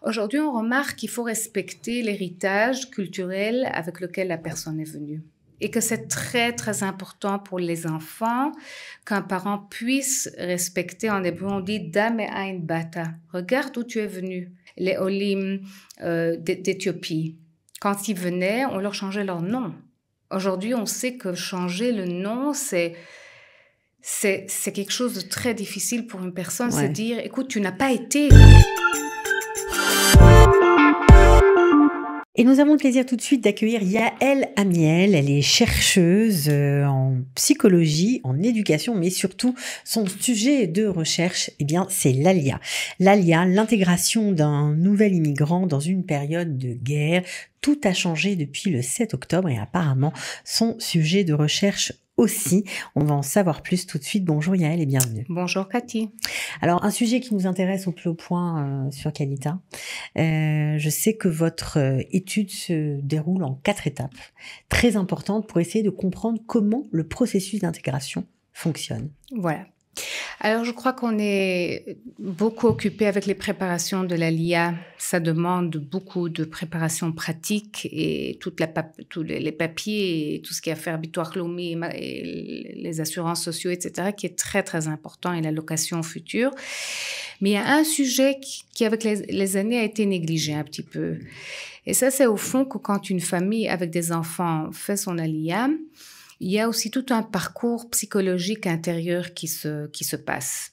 Aujourd'hui, on remarque qu'il faut respecter l'héritage culturel avec lequel la personne est venue. Et que c'est très, très important pour les enfants qu'un parent puisse respecter. En hébreu, on dit « Dame ein bata ». Regarde d'où tu es venu. Les Olim d'Éthiopie, quand ils venaient, on leur changeait leur nom. Aujourd'hui, on sait que changer le nom, c'est quelque chose de très difficile pour une personne. Ouais. C'est dire « Écoute, tu n'as pas été… ». Et nous avons le plaisir tout de suite d'accueillir Yael Amiel. Elle est chercheuse en psychologie, en éducation, mais surtout son sujet de recherche, eh bien, c'est l'ALIA. L'ALIA, l'intégration d'un nouvel immigrant dans une période de guerre. Tout a changé depuis le 7 octobre et apparemment son sujet de recherche aussi. On va en savoir plus tout de suite. Bonjour Yael et bienvenue. Bonjour Cathy. Alors, un sujet qui nous intéresse au plus haut point sur Qualita. Je sais que votre étude se déroule en 4 étapes, très importantes pour essayer de comprendre comment le processus d'intégration fonctionne. Voilà. Alors, je crois qu'on est beaucoup occupé avec les préparations de l'ALIA. Ça demande beaucoup de préparation pratique et tous les papiers et tout ce qui a à faire Bitoire Lomi et les assurances sociaux, etc., qui est très, très important et la location future. Mais il y a un sujet qui avec les années, a été négligé un petit peu. Et ça, c'est au fond que quand une famille avec des enfants fait son ALIA, il y a aussi tout un parcours psychologique intérieur qui se passe.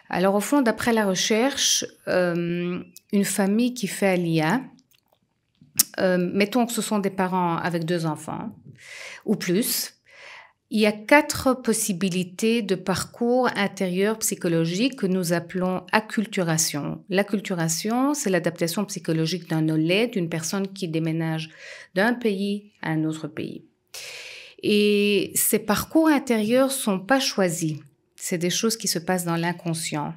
Alors, au fond, d'après la recherche, une famille qui fait ALIA, mettons que ce sont des parents avec 2 enfants ou plus, il y a 4 possibilités de parcours intérieur psychologique que nous appelons acculturation. L'acculturation, c'est l'adaptation psychologique d'un OLED, d'une personne qui déménage d'un pays à un autre pays. Et ces parcours intérieurs sont pas choisis. C'est des choses qui se passent dans l'inconscient.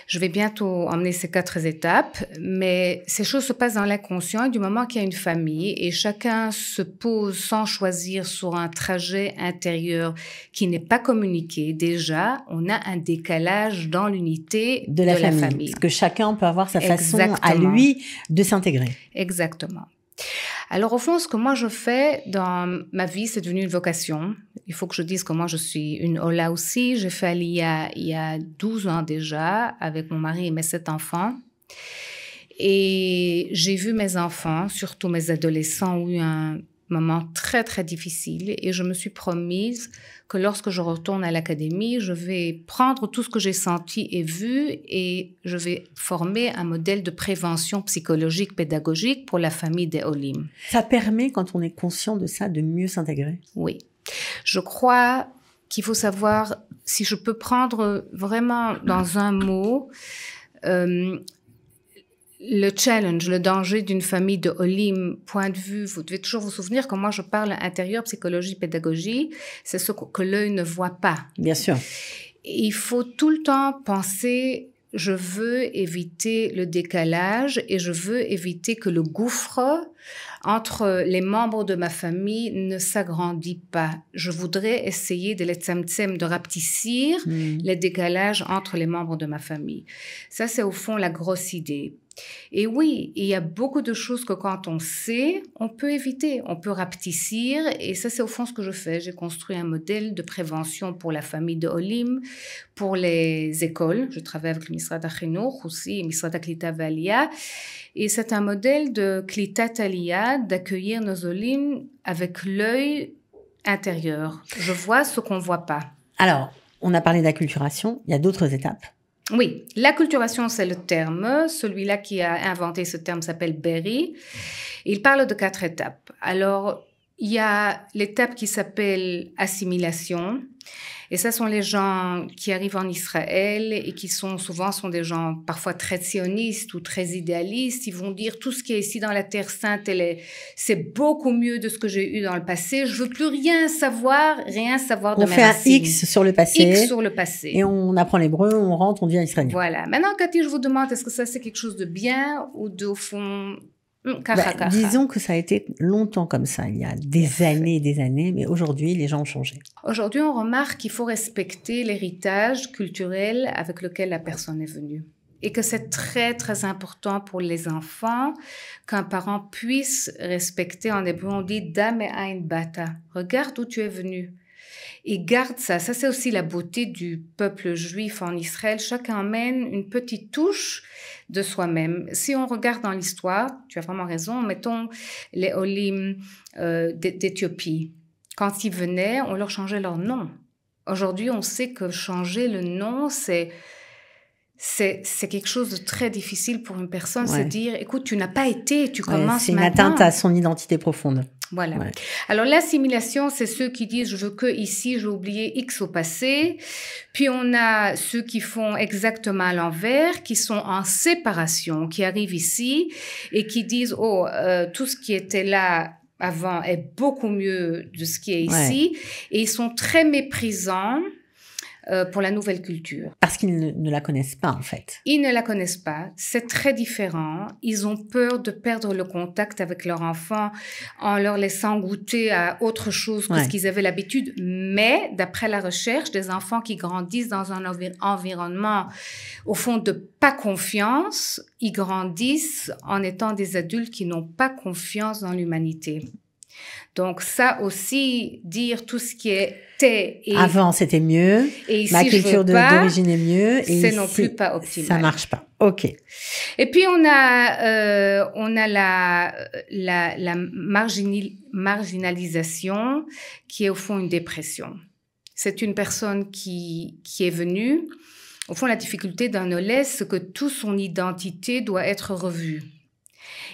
Je vais bientôt emmener ces 4 étapes, mais ces choses se passent dans l'inconscient du moment qu'il y a une famille et chacun se pose sans choisir sur un trajet intérieur qui n'est pas communiqué. Déjà, on a un décalage dans l'unité de la famille. Parce que chacun peut avoir sa façon à lui de s'intégrer. Exactement. Alors, au fond, ce que moi je fais dans ma vie, c'est devenu une vocation. Il faut que je dise que moi, je suis une Ola aussi. J'ai fait ALIA il y a 12 ans déjà, avec mon mari et mes 7 enfants. Et j'ai vu mes enfants, surtout mes adolescents, ont eu un moment très, très difficile. Et je me suis promise que lorsque je retourne à l'académie, je vais prendre tout ce que j'ai senti et vu et je vais former un modèle de prévention psychologique, pédagogique pour la famille des Olim. Ça permet, quand on est conscient de ça, de mieux s'intégrer? Oui. Je crois qu'il faut savoir, si je peux prendre vraiment dans un mot, le challenge, le danger d'une famille de Olim, point de vue, vous devez toujours vous souvenir que moi je parle intérieur, psychologie, pédagogie, c'est ce que l'œil ne voit pas. Bien sûr. Il faut tout le temps penser, je veux éviter le décalage et je veux éviter que le gouffre entre les membres de ma famille ne s'agrandit pas. Je voudrais essayer de rapetissir les décalages entre les membres de ma famille. Ça, c'est au fond la grosse idée. Et oui, il y a beaucoup de choses que quand on sait, on peut éviter, on peut rapetissir. Et ça, c'est au fond ce que je fais. J'ai construit un modèle de prévention pour la famille de Olim, pour les écoles. Je travaille avec le Misrad HaChinouch aussi, le Misrad HaKlita VALIA. Et c'est un modèle de Klitat Aliyah, d'accueillir nos Olim avec l'œil intérieur. Je vois ce qu'on ne voit pas. Alors, on a parlé d'acculturation, il y a d'autres étapes. Oui, l'acculturation, c'est le terme. Celui-là qui a inventé ce terme s'appelle Berry. Il parle de 4 étapes. Alors, il y a l'étape qui s'appelle assimilation. Et ça sont les gens qui arrivent en Israël et qui sont des gens parfois très sionistes ou très idéalistes. Ils vont dire tout ce qui est ici dans la Terre Sainte, c'est beaucoup mieux de ce que j'ai eu dans le passé. Je veux plus rien savoir de mes racines. On fait un X sur le passé. X sur le passé. Et on apprend l'hébreu, on rentre, on devient israélien. Voilà. Maintenant, Cathy, je vous demande, est-ce que ça c'est quelque chose de bien ou au fond… Disons que ça a été longtemps comme ça, il y a des années et des années, mais aujourd'hui, les gens ont changé. Aujourd'hui, on remarque qu'il faut respecter l'héritage culturel avec lequel la personne est venue. et que c'est très, très important pour les enfants qu'un parent puisse respecter. En hébreu, on dit « Dame ein bata ». Regarde où tu es venu. Et garde ça. Ça, c'est aussi la beauté du peuple juif en Israël. Chacun amène une petite touche de soi-même. Si on regarde dans l'histoire, tu as vraiment raison, mettons les Olim d'Éthiopie. Quand ils venaient, on leur changeait leur nom. Aujourd'hui, on sait que changer le nom, c'est quelque chose de très difficile pour une personne. C'est dire, écoute, tu n'as pas été, tu commences maintenant. C'est une atteinte à son identité profonde. Voilà. Ouais. Alors, l'assimilation, c'est ceux qui disent, je veux que ici, j'ai oublié X au passé. Puis, on a ceux qui font exactement à l'envers, qui sont en séparation, qui arrivent ici et qui disent, tout ce qui était là avant est beaucoup mieux de ce qui est ici. Et ils sont très méprisants pour la nouvelle culture. Parce qu'ils ne la connaissent pas, en fait. Ils ne la connaissent pas. C'est très différent. Ils ont peur de perdre le contact avec leur enfant en leur laissant goûter à autre chose que ce qu'ils avaient l'habitude. Mais, d'après la recherche, des enfants qui grandissent dans un environnement, au fond, de pas confiance, ils grandissent en étant des adultes qui n'ont pas confiance dans l'humanité. Donc ça aussi, dire tout ce qui était... Avant, c'était mieux. Et ici, ma culture d'origine est mieux. Et c'est non plus pas optimal. Ça marche pas. OK. Et puis, on a la marginalisation qui est au fond une dépression. C'est une personne qui est venue. Au fond, la difficulté d'un Olé, c'est que toute son identité doit être revue.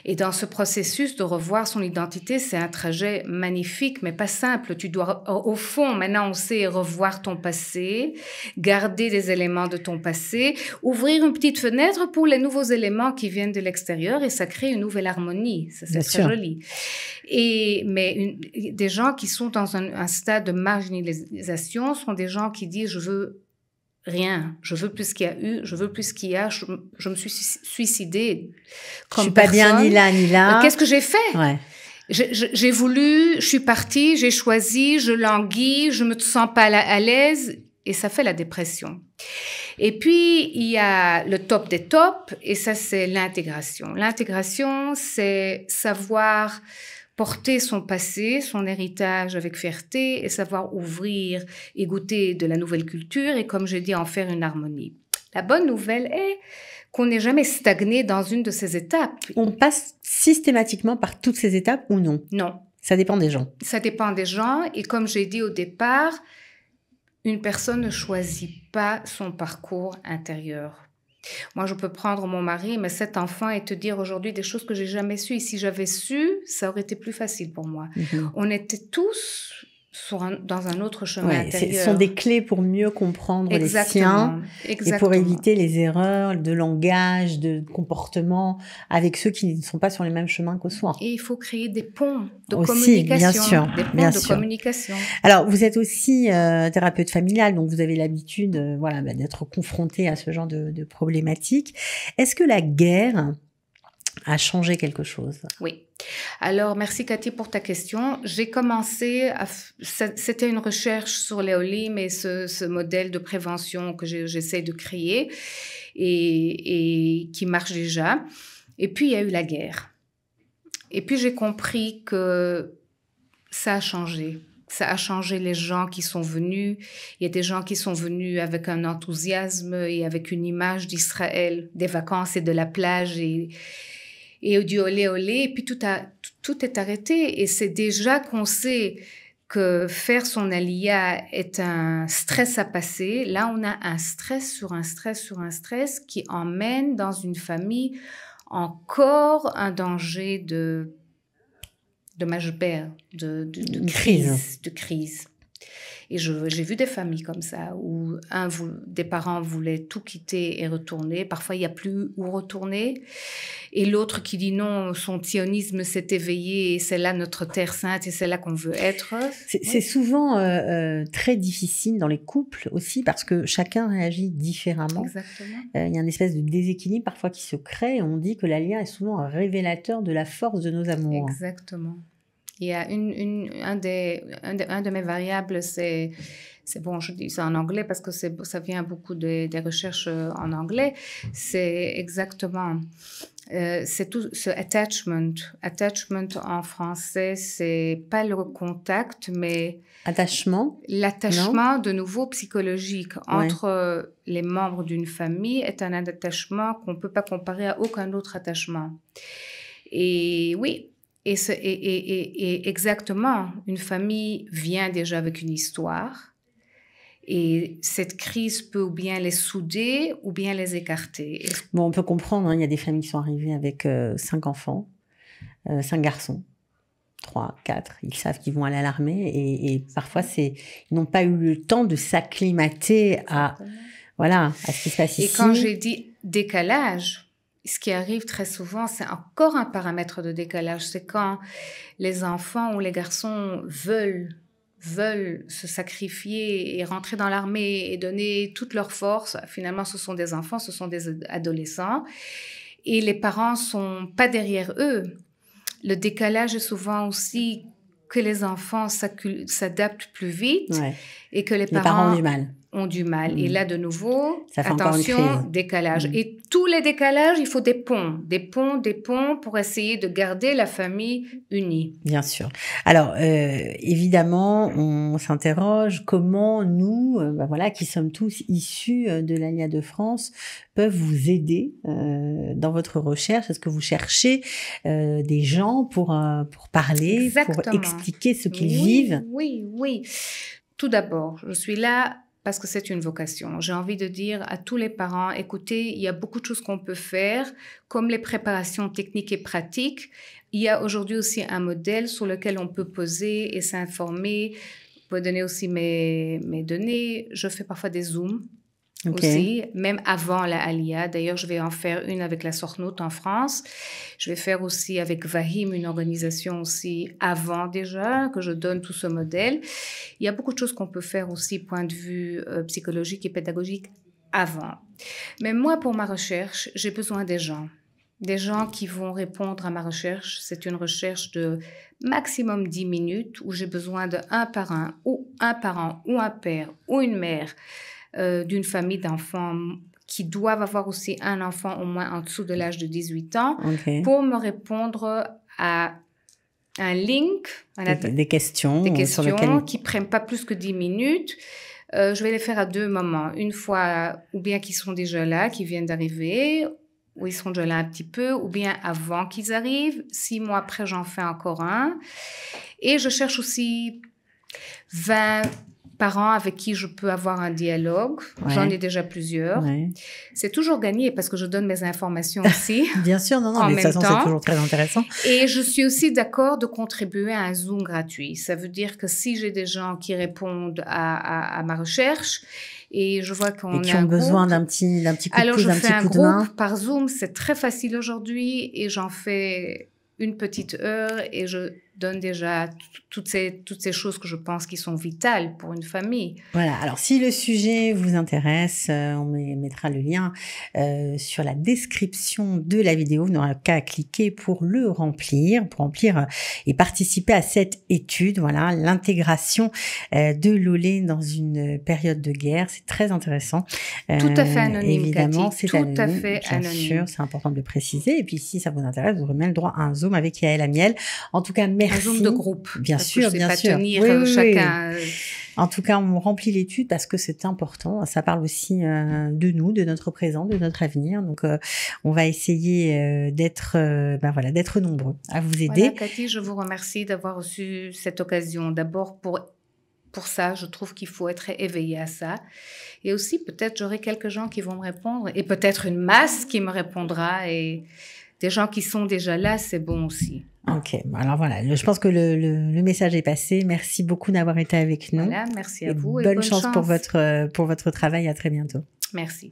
Et dans ce processus de revoir son identité, c'est un trajet magnifique, mais pas simple. Tu dois, au fond, maintenant on sait revoir ton passé, garder des éléments de ton passé, ouvrir une petite fenêtre pour les nouveaux éléments qui viennent de l'extérieur et ça crée une nouvelle harmonie. Ça, c'est très joli. Mais des gens qui sont dans un stade de marginalisation sont des gens qui disent « je veux rien, je veux plus qu'il y a eu, je veux plus qu'il y a, je me suis suicidée comme je suis pas bien ni là ni là. Qu'est-ce que j'ai fait? J'ai voulu, je suis partie, j'ai choisi, je languis, je me sens pas à l'aise et ça fait la dépression. Et puis il y a le top des tops et ça c'est l'intégration. L'intégration c'est savoir porter son passé, son héritage avec fierté et savoir ouvrir et goûter de la nouvelle culture et, comme j'ai dit, en faire une harmonie. La bonne nouvelle est qu'on n'est jamais stagné dans une de ces étapes. On passe systématiquement par toutes ces étapes ou non? Non. Ça dépend des gens. Ça dépend des gens et, comme j'ai dit au départ, une personne ne choisit pas son parcours intérieur. Moi, je peux prendre mon mari, mes 7 enfants et te dire aujourd'hui des choses que j'ai jamais su. Et si j'avais su, ça aurait été plus facile pour moi. On était tous dans un autre chemin intérieur. Ce sont des clés pour mieux comprendre les siens et pour éviter les erreurs de langage, de comportement avec ceux qui ne sont pas sur les mêmes chemins que soi. Et il faut créer des ponts de communication. Bien sûr, des ponts de communication. Alors, vous êtes aussi thérapeute familial, donc vous avez l'habitude d'être confronté à ce genre de problématiques. Est-ce que la guerre a changé quelque chose? Oui. Alors, merci Cathy pour ta question. J'ai commencé, c'était une recherche sur les Olim et ce modèle de prévention que j'essaie de créer et qui marche déjà. Et puis, il y a eu la guerre. Et puis, j'ai compris que ça a changé. Ça a changé les gens qui sont venus. Il y a des gens qui sont venus avec un enthousiasme et avec une image d'Israël, des vacances et de la plage et du olé olé, et puis tout est arrêté. Et c'est déjà qu'on sait que faire son aliyah est un stress à passer. Là, on a un stress sur un stress sur un stress qui emmène dans une famille encore un danger de majber, de crise. Et j'ai vu des familles comme ça, où des parents voulaient tout quitter et retourner. Parfois, il n'y a plus où retourner. Et l'autre qui dit non, son sionisme s'est éveillé et c'est là notre terre sainte et c'est là qu'on veut être. C'est souvent très difficile dans les couples aussi parce que chacun réagit différemment. Exactement. Il y a une espèce de déséquilibre parfois qui se crée et on dit que l'aliyah est souvent un révélateur de la force de nos amours. Exactement. Il y a un de mes variables, c'est c'est bon, je dis ça en anglais parce que ça vient beaucoup des recherches en anglais, c'est exactement, c'est tout ce attachment. Attachment en français, c'est pas le contact, mais Attachement? l'attachement de nouveau psychologique Ouais. entre les membres d'une famille est un attachement qu'on ne peut pas comparer à aucun autre attachement. Et oui, et exactement, une famille vient déjà avec une histoire et cette crise peut ou bien les souder ou bien les écarter. Bon, on peut comprendre, hein, il y a des familles qui sont arrivées avec 5 enfants, 5 garçons, 3, 4, ils savent qu'ils vont aller à l'armée et parfois ils n'ont pas eu le temps de s'acclimater à ce qui se passe ici. Et quand j'ai dit décalage, ce qui arrive très souvent, c'est encore un paramètre de décalage. C'est quand les enfants ou les garçons veulent se sacrifier et rentrer dans l'armée et donner toute leur force. Finalement, ce sont des enfants, ce sont des adolescents. Et les parents sont pas derrière eux. Le décalage est souvent aussi que les enfants s'adaptent plus vite et que les parents ont du mal. Et là, de nouveau, attention, décalage. Et tous les décalages, il faut des ponts pour essayer de garder la famille unie. Bien sûr. Alors, évidemment, on s'interroge comment nous, qui sommes tous issus de l'Allia de France, peuvent vous aider dans votre recherche. Est-ce que vous cherchez des gens pour parler, Exactement. pour expliquer ce qu'ils vivent? Oui. Tout d'abord, je suis là parce que c'est une vocation. J'ai envie de dire à tous les parents, écoutez, il y a beaucoup de choses qu'on peut faire, comme les préparations techniques et pratiques. Il y a aujourd'hui aussi un modèle sur lequel on peut poser et s'informer. Je peux donner aussi mes données. Je fais parfois des Zooms. Aussi, même avant la Allia. D'ailleurs, je vais en faire une avec la Sornout en France. Je vais faire aussi avec Vahim une organisation aussi avant déjà, que je donne tout ce modèle. Il y a beaucoup de choses qu'on peut faire aussi, point de vue psychologique et pédagogique, avant. Mais moi, pour ma recherche, j'ai besoin des gens qui vont répondre à ma recherche. C'est une recherche de maximum 10 minutes où j'ai besoin d'un parent ou un père ou une mère d'une famille d'enfants qui doivent avoir aussi un enfant au moins en dessous de l'âge de 18 ans pour me répondre à un link, des questions sur lesquelles... qui ne prennent pas plus que 10 minutes. Je vais les faire à 2 moments. Une fois, ou bien qu'ils sont déjà là, qui viennent d'arriver, ou ils sont déjà là un petit peu, ou bien avant qu'ils arrivent. 6 mois après, j'en fais encore un. Et je cherche aussi 20 parents avec qui je peux avoir un dialogue. J'en ai déjà plusieurs. C'est toujours gagné parce que je donne mes informations aussi. Bien sûr, non, mais de toute façon, c'est toujours très intéressant. Et je suis aussi d'accord de contribuer à un Zoom gratuit. Ça veut dire que si j'ai des gens qui répondent à ma recherche et je vois qu'on qui ont besoin d'un petit coup de pouce, d'un petit coup de main. Alors, je fais un groupe par Zoom. C'est très facile aujourd'hui et j'en fais une petite heure et je donne déjà toutes ces choses que je pense qui sont vitales pour une famille. Voilà, alors si le sujet vous intéresse, on mettra le lien sur la description de la vidéo. Vous n'aurez qu'à cliquer pour le remplir, et participer à cette étude. Voilà, l'intégration de l'Olé dans une période de guerre, c'est très intéressant. Tout à fait anonyme, évidemment, Cathy, c'est anonyme, tout à fait bien anonyme. sûr, c'est important de le préciser. Et puis si ça vous intéresse, vous aurez même le droit à un Zoom avec Yael Amiel. En tout cas, merci. Un Zoom de groupe. Bien sûr, bien sûr. Tenir chacun. En tout cas, on remplit l'étude parce que c'est important. Ça parle aussi de nous, de notre présent, de notre avenir. Donc, on va essayer d'être nombreux à vous aider. Voilà, Cathy, je vous remercie d'avoir reçu cette occasion. D'abord pour ça, je trouve qu'il faut être éveillé à ça. Et aussi, peut-être, j'aurai quelques gens qui vont me répondre et peut-être une masse qui me répondra et des gens qui sont déjà là, c'est bon aussi. Ok, alors voilà, je pense que le message est passé. Merci beaucoup d'avoir été avec nous. Voilà, merci à vous. Bonne chance pour votre travail. À très bientôt. Merci.